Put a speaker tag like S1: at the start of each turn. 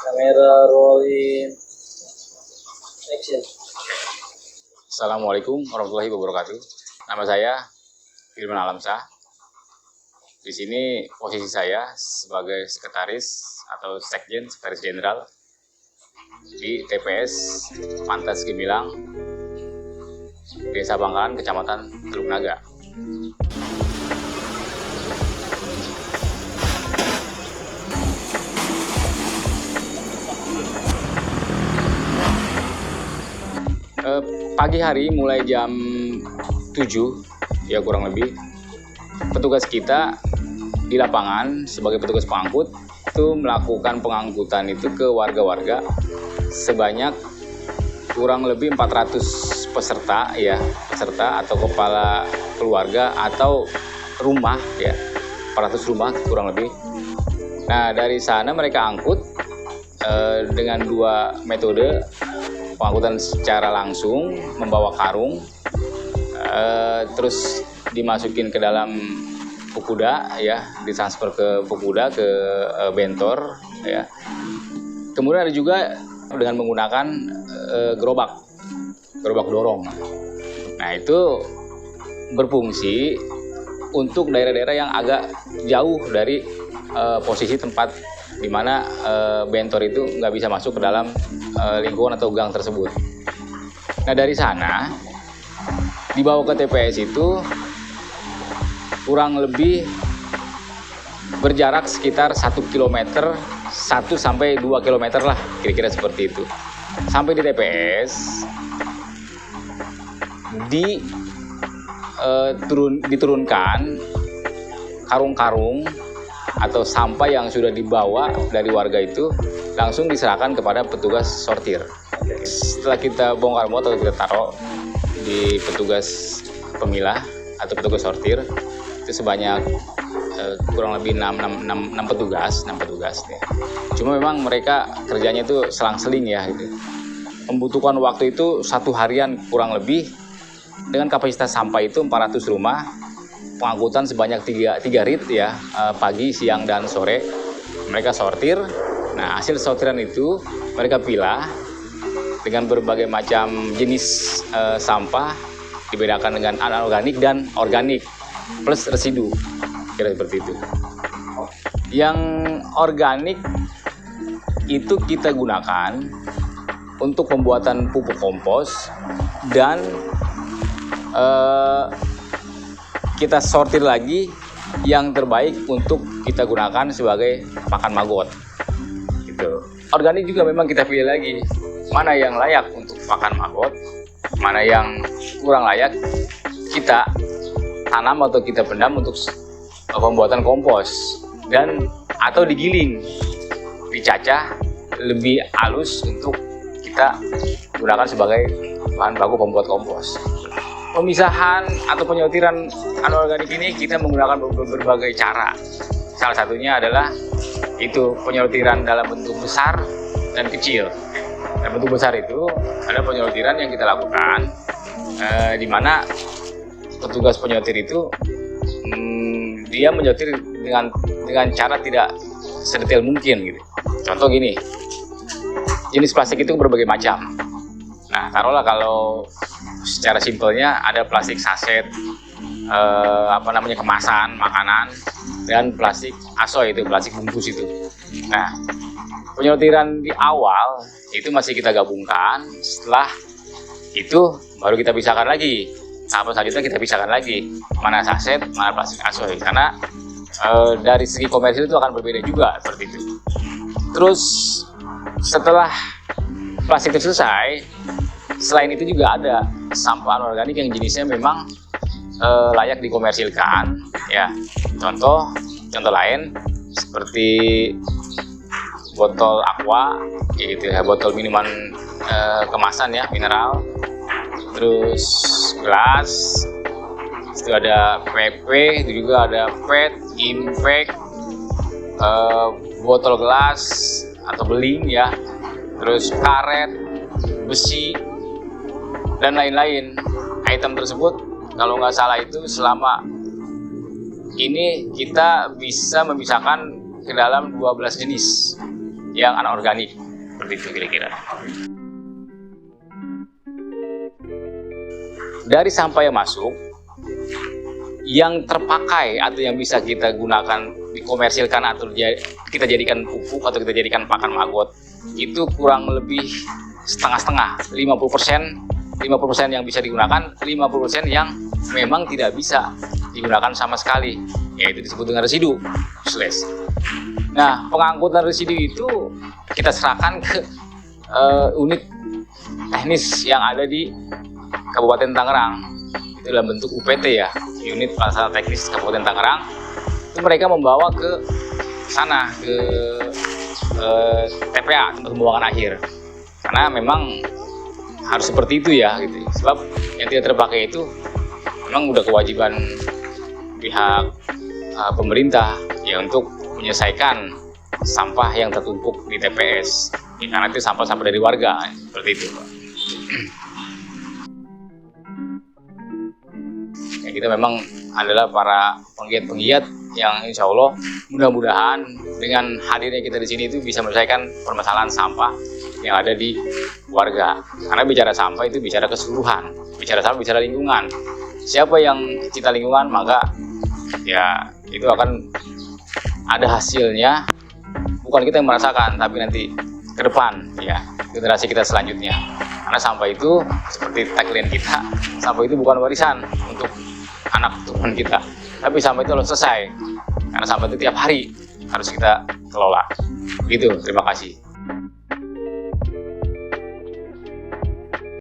S1: Kamera rolling action.
S2: Assalamualaikum warahmatullahi wabarakatuh. Nama saya Firman Alamsyah. Di sini posisi saya sebagai sekretaris atau sekjen, sekretaris jenderal di TPS Pantas Gemilang, Desa Bangkalan, Kecamatan Teluk Naga. Pagi hari mulai jam 7 ya kurang lebih, petugas kita di lapangan sebagai petugas pengangkut itu melakukan pengangkutan itu ke warga-warga sebanyak kurang lebih 400 peserta atau kepala keluarga atau rumah ya, 400 rumah kurang lebih. Nah, dari sana mereka angkut dengan dua metode pengangkutan: secara langsung membawa karung, terus dimasukin ke dalam Pukuda ya, ditransfer ke Pukuda ke Bentor ya. Kemudian ada juga dengan menggunakan gerobak dorong. Nah, itu berfungsi untuk daerah-daerah yang agak jauh dari posisi tempat di mana bentor itu nggak bisa masuk ke dalam lingkungan atau gang tersebut. Nah, dari sana dibawa ke TPS itu kurang lebih berjarak sekitar 1 km, 1 sampai 2 km lah, kira-kira seperti itu. Sampai di TPS diturunkan karung-karung atau sampah yang sudah dibawa dari warga itu langsung diserahkan kepada petugas sortir. Setelah kita bongkar muat atau kita taruh di petugas pemilah atau petugas sortir, itu sebanyak kurang lebih 6 petugas ya. Cuma memang mereka kerjanya itu selang-seling ya gitu. Membutuhkan waktu itu 1 harian kurang lebih, dengan kapasitas sampah itu 400 rumah. Pengangkutan sebanyak 3 rit ya, pagi, siang, dan sore mereka sortir. Nah, hasil sortiran itu mereka pilah dengan berbagai macam jenis sampah, dibedakan dengan anorganik dan organik plus residu, kira seperti itu. Yang organik itu kita gunakan untuk pembuatan pupuk kompos dan kita sortir lagi yang terbaik untuk kita gunakan sebagai pakan maggot gitu. Organik juga memang kita pilih lagi mana yang layak untuk pakan maggot, mana yang kurang layak kita tanam atau kita pendam untuk pembuatan kompos dan atau digiling, dicacah lebih halus untuk kita gunakan sebagai bahan baku pembuat kompos. Pemisahan atau penyortiran anorganik ini kita menggunakan berbagai cara. Salah satunya adalah itu penyortiran dalam bentuk besar dan kecil. Dalam bentuk besar itu ada penyortiran yang kita lakukan di mana petugas penyortir itu dia menyortir dengan cara tidak sedetail mungkin gitu. Contoh gini, jenis plastik itu berbagai macam. Nah, taruhlah kalau secara simpelnya ada plastik saset, kemasan makanan, dan plastik asoy, itu plastik bungkus itu. Nah, penyortiran di awal itu masih kita gabungkan. Setelah itu baru kita pisahkan lagi. Tahap selanjutnya kita pisahkan lagi mana saset, mana plastik asoy, karena dari segi komersil itu akan berbeda juga seperti itu. Terus setelah plastik itu selesai, selain itu juga ada sampah anorganik yang jenisnya memang layak dikomersilkan ya. Contoh lain seperti botol aqua gitu ya, botol minuman kemasan ya, mineral, terus gelas, itu ada PP, itu juga ada PET, impact, botol gelas atau beling ya, terus karet, besi, dan lain-lain. Item tersebut kalau nggak salah itu selama ini kita bisa memisahkan ke dalam 12 jenis yang anorganik, seperti itu kira-kira. Dari sampah yang masuk, yang terpakai atau yang bisa kita gunakan, dikomersilkan atau kita jadikan pupuk atau kita jadikan pakan maggot, itu kurang lebih setengah-setengah, 50% yang bisa digunakan, 50% yang memang tidak bisa digunakan sama sekali, yaitu disebut dengan residu, useless. Nah, pengangkutan residu itu kita serahkan ke unit teknis yang ada di Kabupaten Tangerang, itu dalam bentuk UPT ya, unit pelaksana teknis Kabupaten Tangerang. Itu mereka membawa ke sana, ke TPA, tempat pembuangan akhir, karena memang harus seperti itu ya gitu. Sebab yang tidak terpakai itu memang udah kewajiban pihak pemerintah ya untuk menyelesaikan sampah yang tertumpuk di TPS ya, karena itu sampah-sampah dari warga, seperti itu. Ya, kita memang adalah para penggiat-penggiat yang insya Allah mudah-mudahan dengan hadirnya kita di sini itu bisa menyelesaikan permasalahan sampah yang ada di warga. Karena bicara sampah itu bicara keseluruhan, bicara sampah bicara lingkungan. Siapa yang cinta lingkungan maka ya itu akan ada hasilnya, bukan kita yang merasakan tapi nanti ke depan ya generasi kita selanjutnya. Karena sampah itu seperti tagline kita, sampah itu bukan warisan untuk anak keturunan kita, tapi sampah itu harus selesai, karena sampah itu tiap hari harus kita kelola. Gitu, terima kasih.